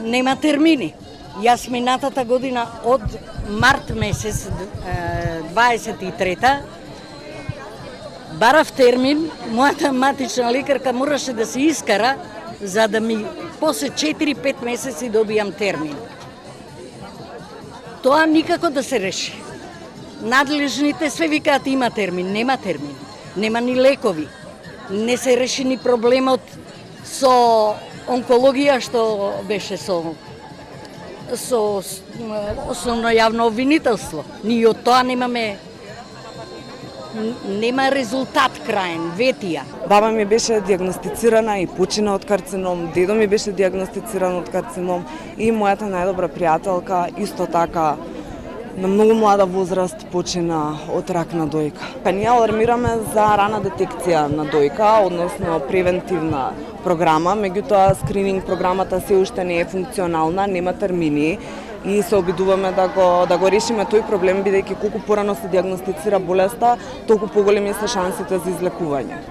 нема термини. Јас минатата година од март месец 23-та барав термин, мојата матична лекарка мораше да се искара за да ми после 4-5 месеци добијам термин. Тоа никако да се реши. Надлежните све викаат има термин, нема термин. Нема ни лекови. Не се реши ни проблемот со онкологија што беше со основно јавно обвинителство. Ние од тоа нема резултат краен, ветија. Баба ми беше диагностицирана и почина од карцином, дедо ми беше диагностициран од карцином и мојата најдобра пријателка исто така на многу млада возраст почина од рак на дојка. Ние алармираме за рана детекција на дојка, односно превентивна програма, меѓутоа скрининг програмата се уште не е функционална, нема термини и се обидуваме да го решиме тој проблем, бидејќи колку порано се диагностицира болеста, толку поголеми се шансите за излекување.